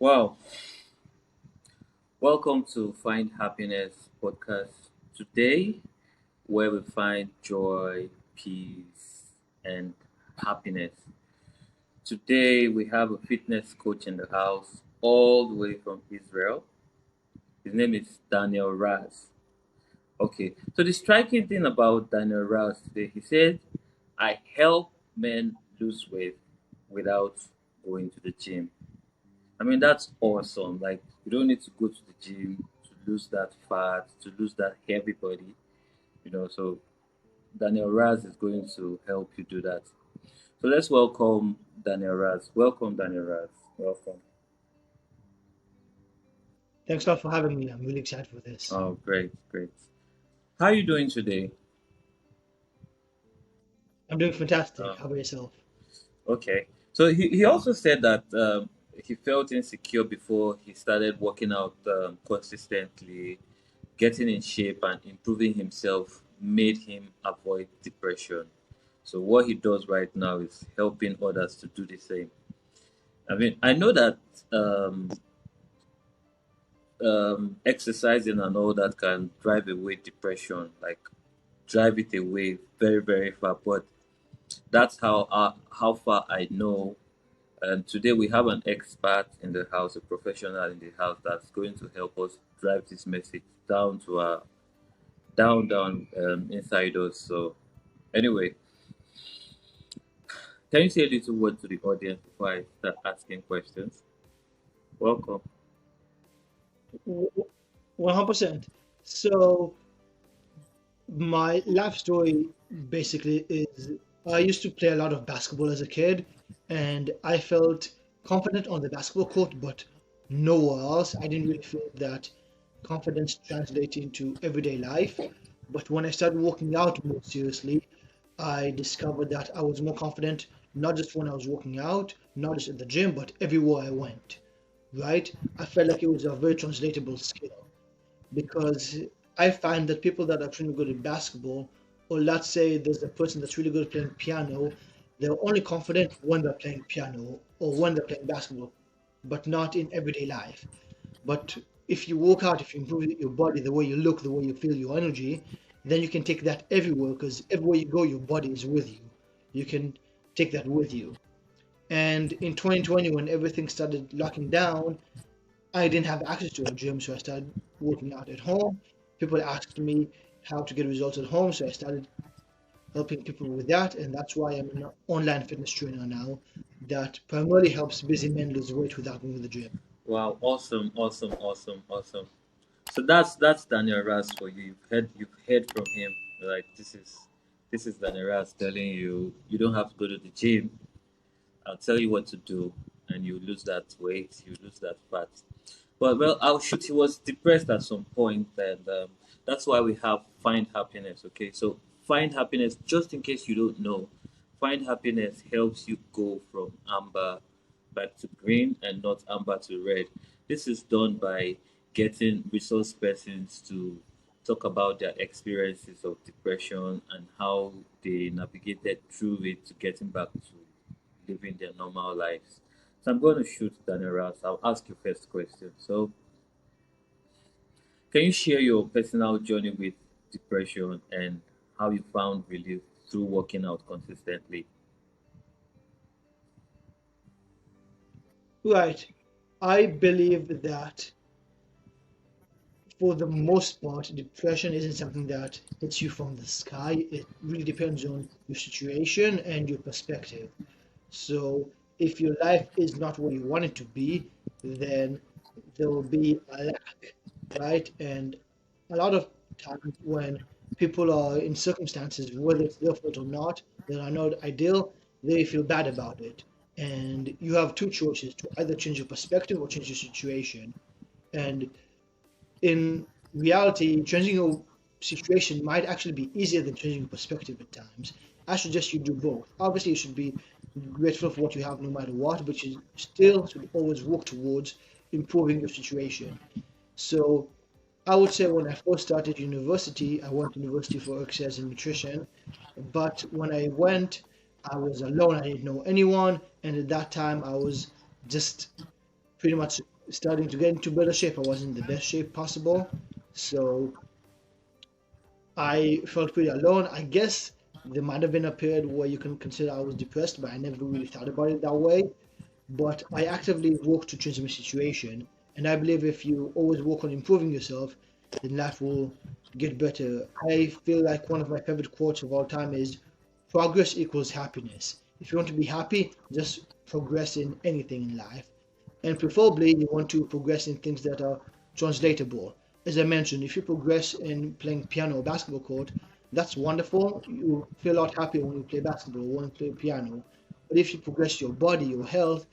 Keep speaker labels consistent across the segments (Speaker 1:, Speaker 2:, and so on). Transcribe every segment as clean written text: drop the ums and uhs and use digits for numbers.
Speaker 1: Wow, welcome to Find Happiness podcast. Today, where we find joy, peace, and happiness. Today, we have a fitness coach in the house, all the way from Israel. His name is Daniel Raz. Okay, so the striking thing about Daniel Raz today, he said, I help men lose weight without going to the gym. I mean, that's awesome. Like, you don't need to go to the gym to lose that fat, to lose that heavy body, So, Daniel Raz is going to help you do that. So, let's welcome Daniel Raz. Welcome, Daniel Raz. Welcome.
Speaker 2: Thanks a lot for having me. I'm really excited for this.
Speaker 1: Oh, great, great. How are you doing today?
Speaker 2: I'm doing fantastic.
Speaker 1: Uh,
Speaker 2: How about yourself?
Speaker 1: okay. So, he also said that he felt insecure before he started working out consistently, getting in shape and improving himself made him avoid depression. So what he does right now is helping others to do the same. I mean, I know that um, exercising and all that can drive away depression, like drive it away very, very far. But that's how far I know. And today we have an expert in the house, a professional in the house that's going to help us drive this message down to our down inside us. So anyway, can you say a little word to the audience before I start asking questions? Welcome.
Speaker 2: 100%. So, my life story basically is I used to play a lot of basketball as a kid, and I felt confident on the basketball court, but nowhere else. I didn't really feel that confidence translate into everyday life. But when I started working out more seriously, I discovered that I was more confident, not just when I was working out, not just at the gym, but everywhere I went, right? I felt like it was a very translatable skill because I find that people that are really good at basketball, or let's say there's a person that's really good at playing piano, they're only confident when they're playing piano or when they're playing basketball, but not in everyday life. But if you work out, if you improve your body, the way you look, the way you feel, your energy, then you can take that everywhere because everywhere you go, your body is with you. You can take that with you. And in 2020, when everything started locking down, I didn't have access to a gym, so I started working out at home. People asked me how to get results at home, so I started helping people with that, and that's why I'm an online fitness trainer now that primarily helps busy men lose weight without going to the gym.
Speaker 1: Wow, awesome, awesome, awesome, awesome. So that's Daniel Raz for you. You've heard from him. Like this is Daniel Raz telling you you don't have to go to the gym. I'll tell you what to do, and you lose that weight, you lose that fat. But well, I'll shoot. He was depressed at some point, and that's why we have find happiness. Okay, so find happiness. Just in case you don't know, find happiness helps you go from amber back to green and not amber to red. This is done by getting resource persons to talk about their experiences of depression and how they navigated through it to getting back to living their normal lives. So I'm going to shoot Daniel Rouse. I'll ask you first question. So can you share your personal journey with depression and how you found relief through working out consistently?
Speaker 2: Right. I believe that for the most part, depression isn't something that hits you from the sky. It really depends on your situation and your perspective. So if your life is not where you want it to be, then there will be a lack, right? And a lot of times when people are in circumstances, whether it's their fault or not, that are not ideal, they feel bad about it. And you have two choices to either change your perspective or change your situation. And in reality, changing your situation might actually be easier than changing your perspective at times. I suggest you do both. Obviously, you should be grateful for what you have no matter what, but you still should always work towards improving your situation. So I would say when I first started university, I went to university for exercise and nutrition. But when I went, I was alone. I didn't know anyone, and at that time, I was just pretty much starting to get into better shape. I was in the best shape possible. So I felt pretty alone. I guess there might have been a period where you can consider I was depressed, but I never really thought about it that way. But I actively work to change my situation. And I believe if you always work on improving yourself, then life will get better. I feel like one of my favorite quotes of all time is progress equals happiness. If you want to be happy, just progress in anything in life. And preferably, you want to progress in things that are translatable. As I mentioned, if you progress in playing piano or basketball court, that's wonderful. You feel a lot happier when you play basketball or when you play piano. But if you progress your body, your health,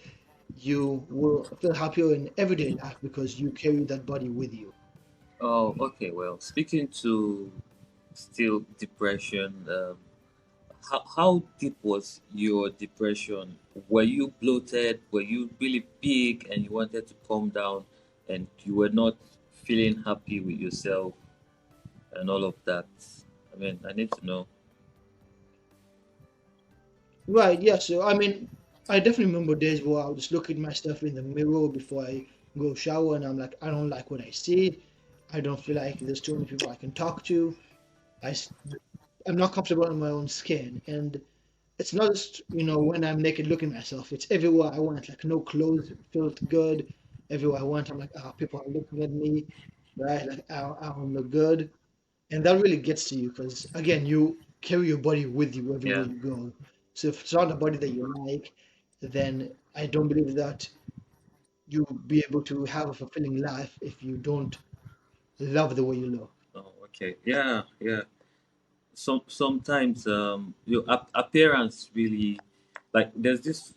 Speaker 2: you will feel happier in everyday life because you carry that body with you.
Speaker 1: Oh, okay. Well, speaking to still depression, how deep was your depression? Were you bloated? Were you really big and you wanted to calm down and you were not feeling happy with yourself and all of that? I mean, I need to know.
Speaker 2: Right, yeah. So, I mean, I definitely remember days where I'll just look at myself in the mirror before I go shower and I'm like, I don't like what I see. I don't feel like there's too many people I can talk to. I, s- I'm not comfortable in my own skin. And it's not just, when I'm naked looking at myself, it's everywhere I went. Like, no clothes felt good. Everywhere I went, I'm like, people are looking at me, right? Like, I don't look good. And that really gets to you because, again, you carry your body with you everywhere
Speaker 1: Yeah.
Speaker 2: you go. So if it's not a body that you like, then I don't believe that you'll be able to have a fulfilling life if you don't love the way you look.
Speaker 1: Oh, okay. Yeah, yeah. Sometimes your appearance really, like there's this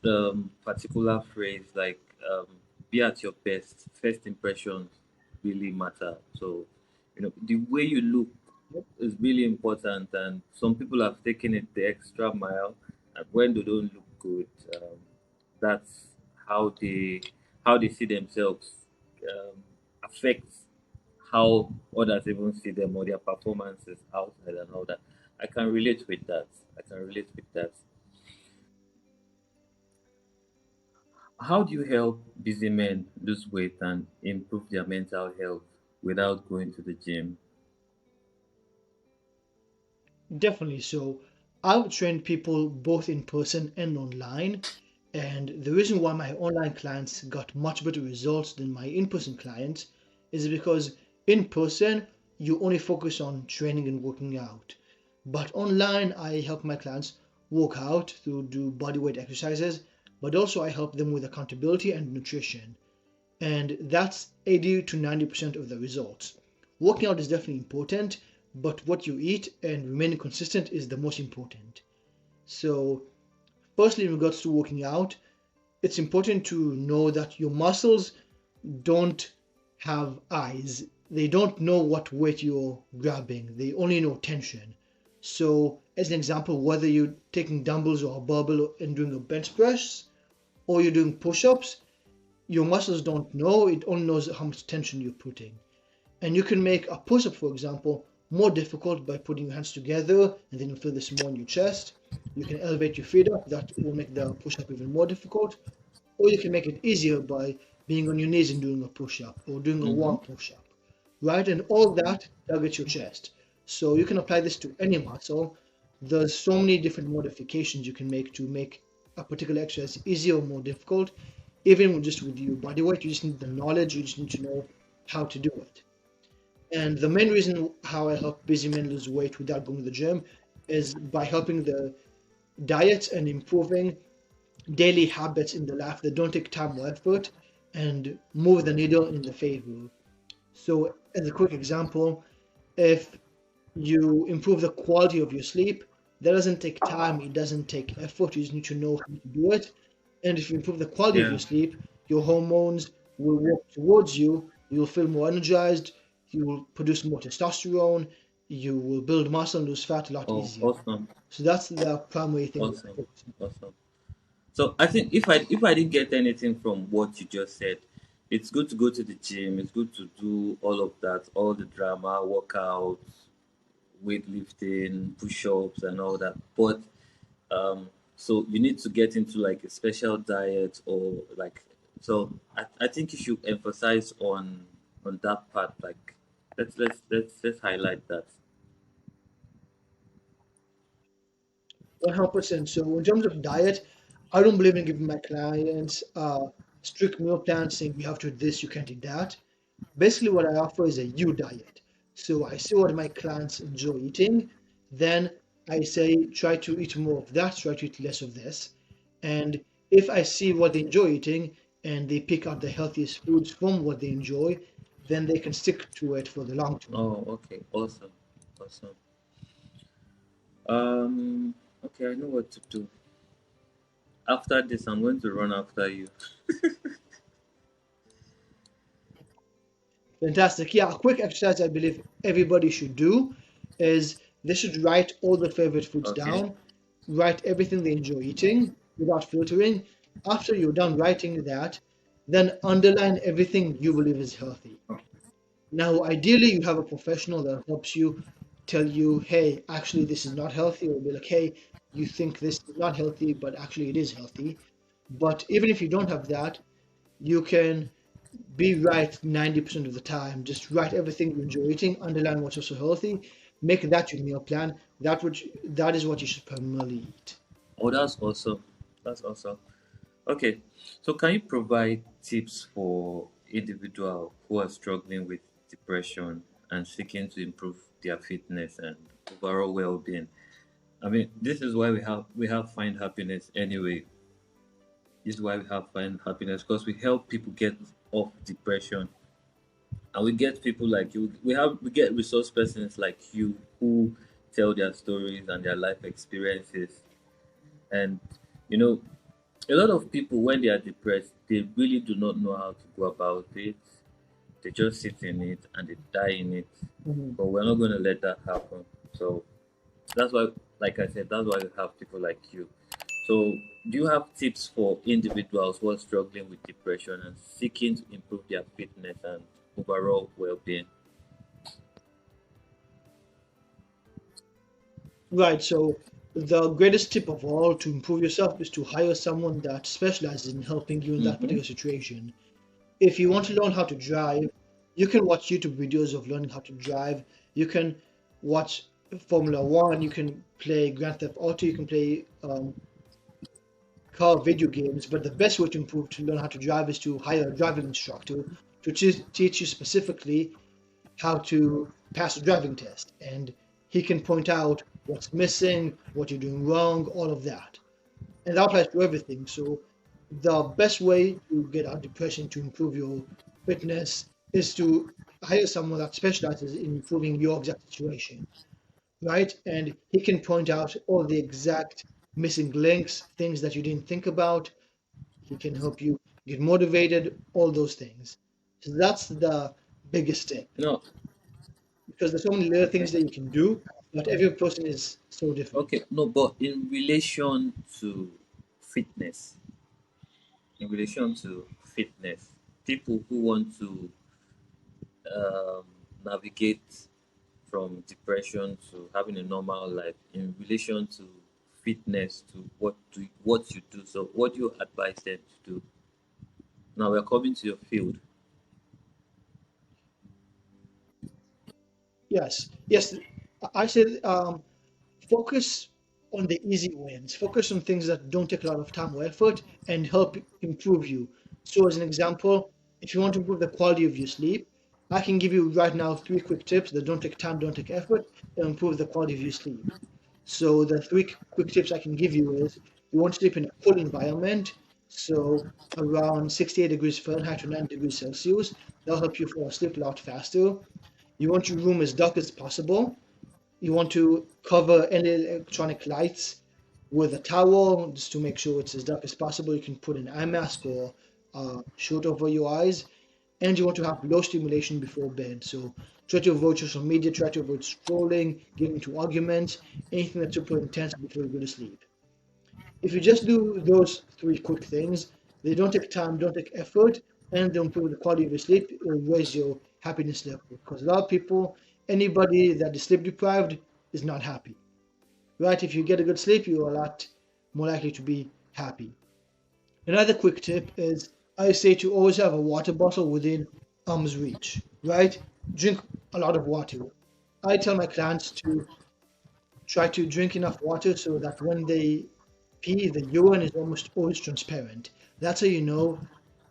Speaker 1: particular phrase like be at your best. First impressions really matter. So the way you look
Speaker 2: Yep.
Speaker 1: is really important, and some people have taken it the extra mile, and when they don't look good, that's how they how they see themselves um, affects how others even see them or their performances outside and all that. I can relate with that. I can relate with that. How do you help busy men lose weight and improve their mental health without going to the gym?
Speaker 2: Definitely. So I've trained people both in person and online. And the reason why my online clients got much better results than my in person clients is because in person, you only focus on training and working out. But online, I help my clients work out to do bodyweight exercises, but also I help them with accountability and nutrition. And that's 80 to 90% of the results. Working out is definitely important, but what you eat and remaining consistent is the most important. So, firstly, in regards to working out, it's important to know that your muscles don't have eyes. They don't know what weight you're grabbing, they only know tension. So, as an example, whether you're taking dumbbells or a barbell and doing a bench press, or you're doing push ups, your muscles don't know, it only knows how much tension you're putting. And you can make a push up, for example, more difficult by putting your hands together and then you feel this more in your chest. You can elevate your feet up, that will make the push up even more difficult. Or you can make it easier by being on your knees and doing a push up or doing a
Speaker 1: Mm-hmm.
Speaker 2: warm push up, right? And all that targets your chest. So you can apply this to any muscle. There's so many different modifications you can make to make a particular exercise easier or more difficult. Even with just with your body weight, you just need the knowledge, you just need to know how to do it. And the main reason how I help busy men lose weight without going to the gym is by helping the diet and improving daily habits in the life that don't take time or effort and move the needle in the favor. So, as a quick example, if you improve the quality of your sleep, that doesn't take time, it doesn't take effort, you just need to know how to do it. And if you improve the quality of
Speaker 1: Yeah.
Speaker 2: your sleep, your hormones will work towards you, you'll feel more energized, you will produce more testosterone, you will build muscle and lose fat a lot
Speaker 1: Oh,
Speaker 2: easier.
Speaker 1: awesome,
Speaker 2: So that's the primary thing that I
Speaker 1: awesome,
Speaker 2: focus on.
Speaker 1: awesome. So I think if I didn't get anything from what you just said, it's good to go to the gym. It's good to do all of that, all the drama, workouts, weightlifting, push-ups, and all that. But so you need to get into like a special diet or like So I think you should emphasize on that part. Like let's highlight that.
Speaker 2: 100%. So in terms of diet, I don't believe in giving my clients strict meal plans saying you have to eat this, you can't eat that. Basically, what I offer is a you diet. So I see what my clients enjoy eating, then I say try to eat more of that, try to eat less of this. And if I see what they enjoy eating and they pick out the healthiest foods from what they enjoy, then they can stick to it for the long term.
Speaker 1: Oh, okay, awesome, awesome. Okay, I know what to do. After this, I'm going to run after you.
Speaker 2: Fantastic. Yeah, a quick exercise I believe everybody should do is they should write all their favorite foods
Speaker 1: Okay.
Speaker 2: down, write everything they enjoy eating without filtering. After you're done writing that, then underline everything you believe is healthy. Now, ideally, you have a professional that helps you tell you, hey, actually, this is not healthy, or be like, hey, you think this is not healthy, but actually, it is healthy. But even if you don't have that, you can be right 90% of the time. Just write everything you enjoy eating, underline what's also healthy, make that your meal plan. That is what you should primarily eat.
Speaker 1: Oh, that's awesome. That's awesome. Okay, so can you provide tips for individuals who are struggling with depression and seeking to improve their fitness and overall well-being? I mean, this is why we have find happiness anyway. This is why we have find happiness because we help people get off depression, and we get people like you. We get resource persons like you who tell their stories and their life experiences, and you know a lot of people when they are depressed they really do not know how to go about it. They just sit in it and they die in it,
Speaker 2: Mhm.
Speaker 1: but we're not going to let that happen. So that's why, like I said, that's why we have people like you. So do you have tips for individuals who are struggling with depression and seeking to improve their fitness and overall well-being?
Speaker 2: Right, so the greatest tip of all to improve yourself is to hire someone that specializes in helping you in that
Speaker 1: Mm-hmm.
Speaker 2: particular situation. If you want to learn how to drive, you can watch YouTube videos of learning how to drive. You can watch Formula One. You can play Grand Theft Auto. You can play car video games. But the best way to improve to learn how to drive is to hire a driving instructor to teach you specifically how to pass a driving test. And he can point out what's missing, what you're doing wrong, all of that. And that applies to everything. So the best way to get out of depression to improve your fitness is to hire someone that specializes in improving your exact situation, right? And he can point out all the exact missing links, things that you didn't think about. He can help you get motivated, all those things. So that's the biggest tip
Speaker 1: No.
Speaker 2: because there's so many little
Speaker 1: Okay.
Speaker 2: things that you can do, but every person is so different.
Speaker 1: Okay. No, but in relation to fitness, in relation to fitness, people who want to um, navigate from depression to having a normal life in relation to fitness to what you do. So what do you advise them to do? Now we're coming to your field.
Speaker 2: Yes, yes. I said focus on the easy wins. Focus on things that don't take a lot of time or effort and help improve you. So, as an example, if you want to improve the quality of your sleep, I can give you right now three quick tips that don't take time, don't take effort, and improve the quality of your sleep. So, the three quick tips I can give you is you want to sleep in a cool environment, so around 68 degrees Fahrenheit to 9 degrees Celsius. That'll help you fall asleep a lot faster. You want your room as dark as possible. You want to cover any electronic lights with a towel just to make sure it's as dark as possible. You can put an eye mask or shirt over your eyes. And you want to have low stimulation before bed. So try to avoid social media, try to avoid scrolling, getting into arguments, anything that's super intense before you go to sleep. If you just do those three quick things, they don't take time, don't take effort, and they improve the quality of your sleep, it will raise your happiness level. Because a lot of people, anybody that is sleep deprived is not happy. Right? If you get a good sleep, you're a lot more likely to be happy. Another quick tip is I say to always have a water bottle within arm's reach, right? Drink a lot of water. I tell my clients to try to drink enough water so that when they pee, the urine is almost always transparent. That's how you know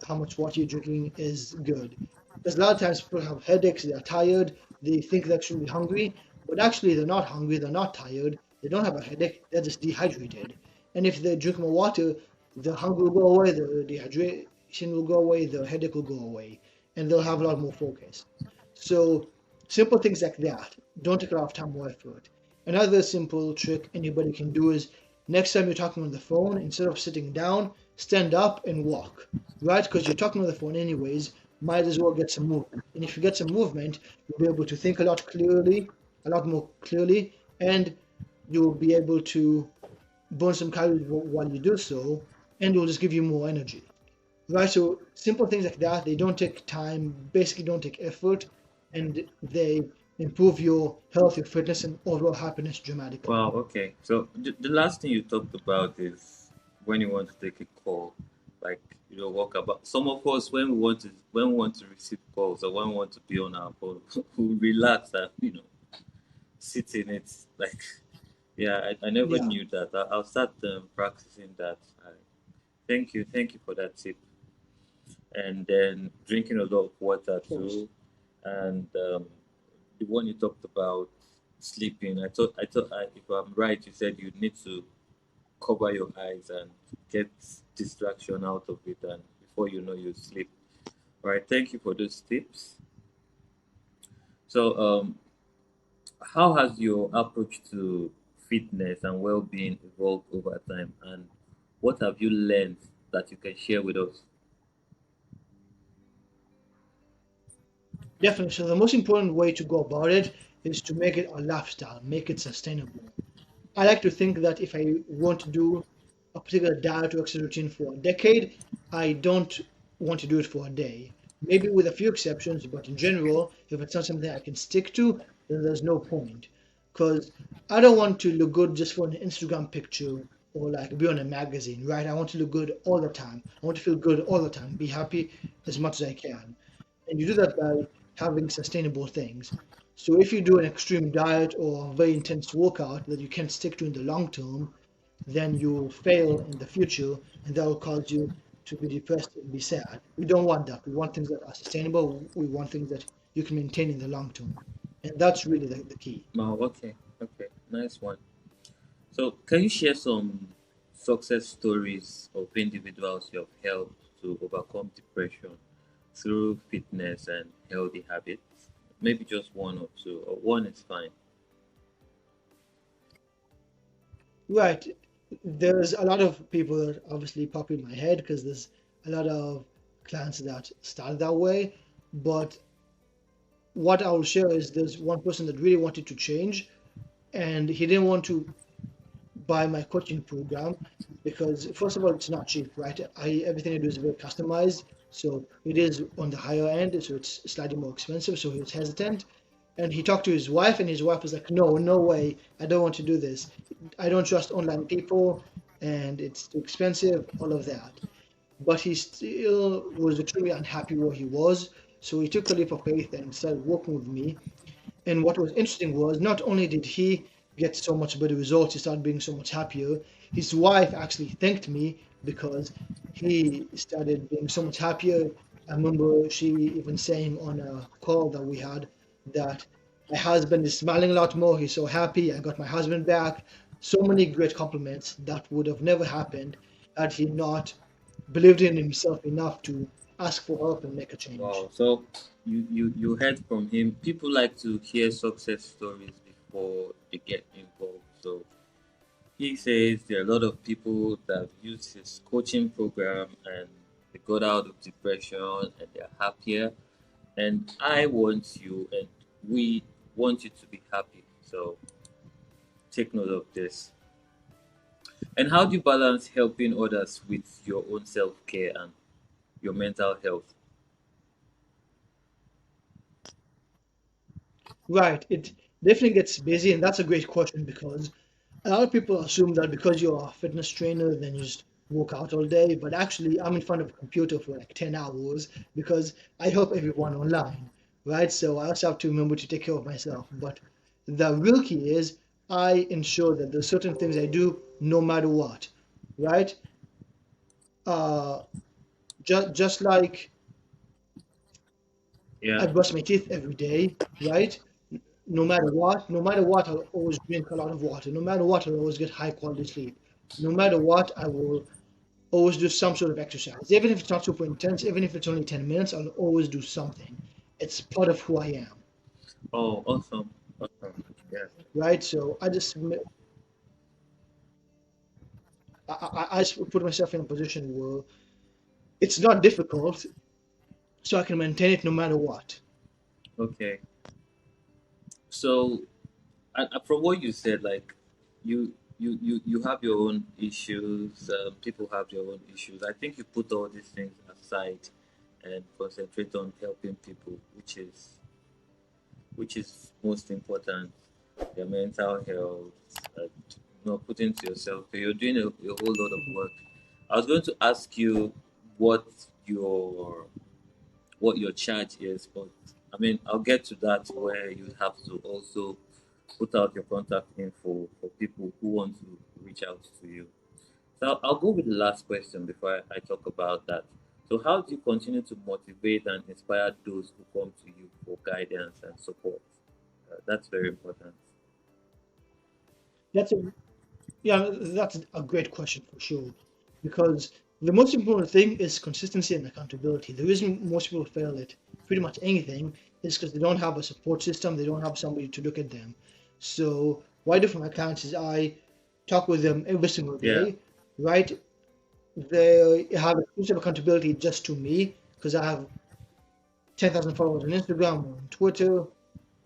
Speaker 2: how much water you're drinking is good. Because a lot of times people have headaches, they're tired, they think they're actually hungry, but actually they're not hungry, they're not tired, they don't have a headache, they're just dehydrated. And if they drink more water, the hunger will go away, the dehydration will go away, the headache will go away, and they'll have a lot more focus. So simple things like that don't take a lot of time or effort. Another simple trick anybody can do is next time you're talking on the phone, instead of sitting down, stand up and walk, right? Because you're talking on the phone anyways, might as well get some movement. And if you get some movement, you'll be able to think a lot more clearly, and you'll be able to burn some calories while you do so, and it will just give you more energy. Right, so simple things like that, they don't take time, basically don't take effort, and they improve your health, your fitness, and overall happiness dramatically.
Speaker 1: Wow. Okay. So the last thing you talked about is when you want to take a call, like walk about. Some of us when we want to receive calls or when we want to be on our phone, we relax and sit in it. Like, yeah, I never
Speaker 2: Yeah,
Speaker 1: knew that. I'll start practicing that. Thank you for that tip. And then drinking a lot of water
Speaker 2: of course.
Speaker 1: too, and the one you talked about sleeping. If I'm right, you said you need to cover your eyes and get distraction out of it, and before you know, you sleep. All right, thank you for those tips. So, how has your approach to fitness and well-being evolved over time, and what have you learned that you can share with us?
Speaker 2: Definitely. So the most important way to go about it is to make it a lifestyle, make it sustainable. I like to think that if I want to do a particular diet or exercise routine for a decade, I don't want to do it for a day. Maybe with a few exceptions, but in general, if it's not something I can stick to, then there's no point. Because I don't want to look good just for an Instagram picture or like be on a magazine, right? I want to look good all the time. I want to feel good all the time, be happy as much as I can. And you do that by having sustainable things. So if you do an extreme diet or a very intense workout that you can't stick to in the long term, then you'll fail in the future, and that will cause you to be depressed and be sad. We don't want that. We want things that are sustainable. We want things that you can maintain in the long term. And that's really the key.
Speaker 1: Oh, okay, okay, nice one. So, can you share some success stories of individuals you have helped to overcome depression through fitness and healthy habits? Maybe just one or two, or one is fine.
Speaker 2: Right. There's a lot of people that obviously pop in my head because there's a lot of clients that started that way. But what I will share is there's one person that really wanted to change, and he didn't want to buy my coaching program because first of all it's not cheap, right? I everything I do is very customized, so it is on the higher end, so it's slightly more expensive. So he was hesitant, and he talked to his wife, and his wife was like, "No, no way, I don't want to do this. I don't trust online people, and it's too expensive, all of that." But he still was extremely unhappy where he was, so he took a leap of faith and started working with me. And what was interesting was not only did he get so much better results, he started being so much happier. His wife actually thanked me because he started being so much happier. I remember she even saying on a call that we had that my husband is smiling a lot more. He's so happy. I got my husband back. So many great compliments that would have never happened had he not believed in himself enough to ask for help and make a change.
Speaker 1: Wow. So, you heard from him. People like to hear success stories before they get involved. So, he says there are a lot of people that have used his coaching program and they got out of depression and they're happier. And I want you and we want you to be happy. So take note of this. And how do you balance helping others with your own self care and your mental health?
Speaker 2: Right. It definitely gets busy, and that's a great question because a lot of people assume that because you're a fitness trainer, then you just work out all day, but actually I'm in front of a computer for like 10 hours because I help everyone online, right? So I also have to remember to take care of myself. But the real key is I ensure that there's certain things I do no matter what, right? Uh, just like
Speaker 1: Yeah.
Speaker 2: I brush my teeth every day, right? No matter what, I'll always drink a lot of water. No matter what, I'll always get high quality sleep. No matter what, I will always do some sort of exercise. Even if it's not super intense, even if it's only 10 minutes, I'll always do something. It's part of who I am,
Speaker 1: Oh, awesome. Awesome. Yes.
Speaker 2: right? So I just put myself in a position where it's not difficult, so I can maintain it no matter what.
Speaker 1: Okay. So, from what you said, like you have your own issues. People have their own issues. I think you put all these things aside and concentrate on helping people, which is most important. Their mental health, putting to yourself. So you're doing a whole lot of work. I was going to ask you what your what your charge is, but I mean, I'll get to that where you have to also put out your contact info for people who want to reach out to you. So I'll go with the last question before I talk about that. So, how do you continue to motivate and inspire those who come to you for guidance and support? That's very important.
Speaker 2: That's a Yeah, that's a great question for sure. Because the most important thing is consistency and accountability. The reason most people fail at pretty much anything is because they don't have a support system, they don't have somebody to look at them. So, what I do for my clients is I talk with them every single
Speaker 1: Yeah.
Speaker 2: day, right? They have exclusive accountability just to me because I have 10,000 followers on Instagram, on Twitter,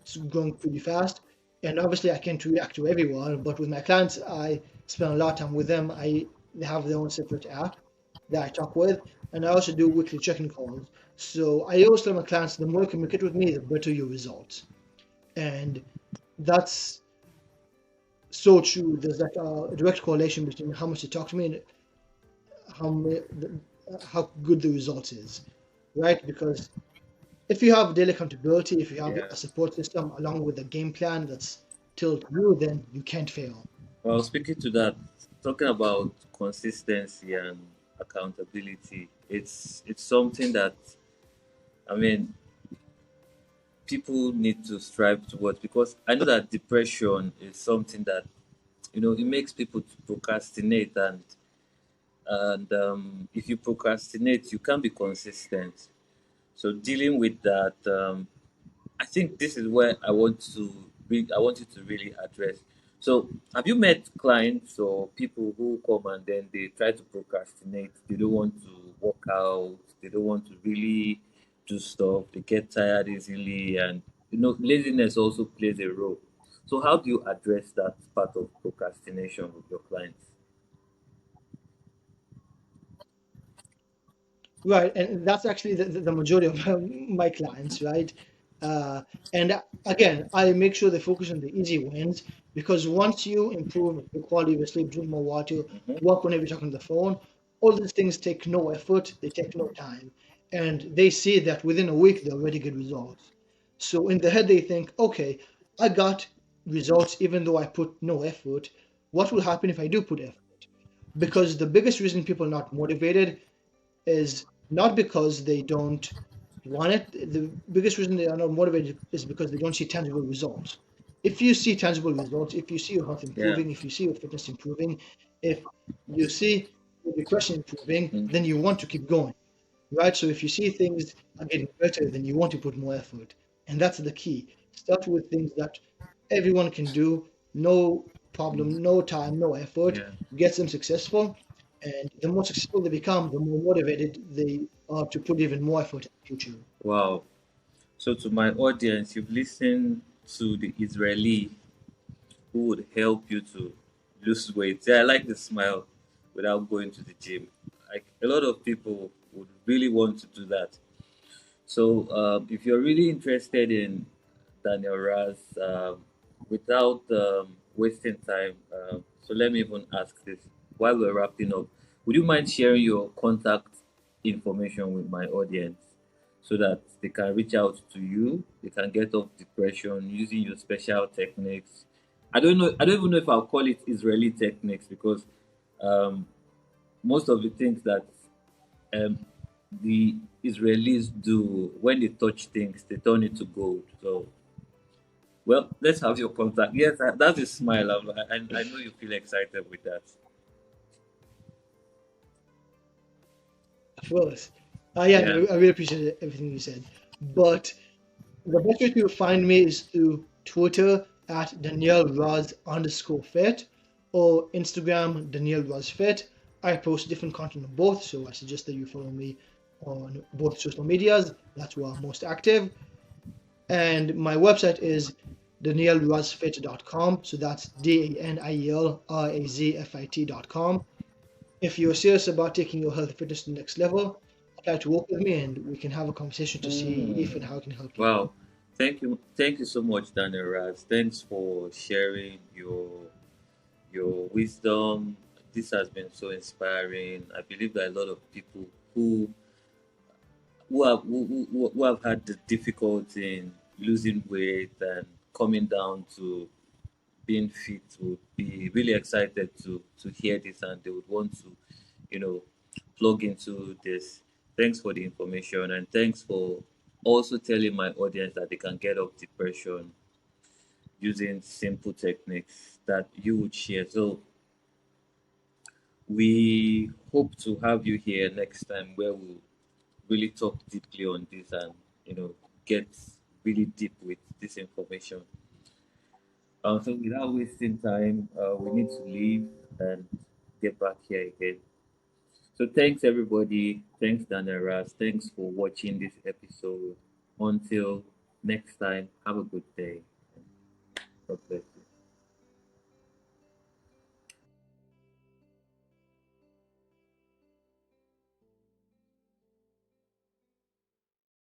Speaker 2: it's growing pretty fast. And obviously, I can't react to everyone, but with my clients, I spend a lot of time with them. They have their own separate app that I talk with, and I also do weekly check-in calls. So I always tell my clients, the more you communicate with me, the better your results. And that's so true. There's like a direct correlation between how much you talk to me and how how good the result is, right? Because if you have daily accountability, if you have
Speaker 1: Yeah.
Speaker 2: a support system along with a game plan that's tailored to you, then you can't fail.
Speaker 1: Well, speaking to that, talking about consistency and accountability, it's something that I mean people need to strive towards, because I know that depression is something that it makes people to procrastinate, and if you procrastinate, you can't be consistent. So dealing with that, I think this is where I want you to really address. So, have you met clients or people who come and then they try to procrastinate? They don't want to work out. They don't want to really do stuff. They get tired easily, and laziness also plays a role. So, how do you address that part of procrastination with your clients?
Speaker 2: Right, and that's actually the majority of my clients, right? And again, I make sure they focus on the easy wins because once you improve the quality of your sleep, drink more water,
Speaker 1: Hmm.
Speaker 2: work whenever you're talking on the phone, all these things take no effort, they take no time, and they see that within a week they already get results. So in the head they think, okay, I got results even though I put no effort. What will happen if I do put effort? Because the biggest reason people are not motivated is not because they don't want it. The biggest reason they are not motivated is because they don't see tangible results. If you see tangible results, if you see your health
Speaker 1: Yeah.
Speaker 2: improving, if you see your fitness improving, if you see your depression improving,
Speaker 1: Mhm.
Speaker 2: then you want to keep going, right? So if you see things are getting better, then you want to put more effort. And that's the key. Start with things that everyone can do, no problem, no time, no effort,
Speaker 1: Yeah.
Speaker 2: gets them successful. And the more successful they become, the more motivated they are to put even more effort in the future.
Speaker 1: Wow. So, to my audience, you've listened to the Israeli who would help you to lose weight. Yeah, I like the smile without going to the gym. Like a lot of people would really want to do that. So, if you're really interested in Daniel Raz, without wasting time, so let me even ask this while we're wrapping up. Would you mind sharing your contact information with my audience so that they can reach out to you, they can get off depression using your special techniques? I don't even know if I'll call it Israeli techniques because um, most of the things that um, the Israelis do when they touch things, they turn it to gold. So, well, let's have your contact. Yes, that's a smile. I know you feel excited with that.
Speaker 2: Of course. Yeah,
Speaker 1: Yeah.
Speaker 2: no, I really appreciate everything you said. But the best way to find me is through Twitter at Daniel Raz underscore fit or Instagram Daniel Raz fit. I post different content on both, so I suggest that you follow me on both social medias. That's where I'm most active. And my website is danielrazfit.com. So that's DANIELRAZFIT.com. If you're serious about taking your health and fitness to the next level, apply to work with me and we can have a conversation to see if
Speaker 1: Hmm.
Speaker 2: and how I can help you.
Speaker 1: Wow. Thank you so much, Daniel Raz. Thanks for sharing your wisdom. This has been so inspiring. I believe that a lot of people who who have had the difficulty in losing weight and coming down to being fit would be really excited to hear this, and they would want to, you know, plug into this. Thanks for the information, and thanks for also telling my audience that they can get off depression using simple techniques that you would share. So we hope to have you here next time where we'll really talk deeply on this and, you know, get really deep with this information. So without wasting time, we need to leave and get back here again. So thanks everybody. Thanks Daniel Raz. Thanks for watching this episode. Until next time, have a good day. God bless.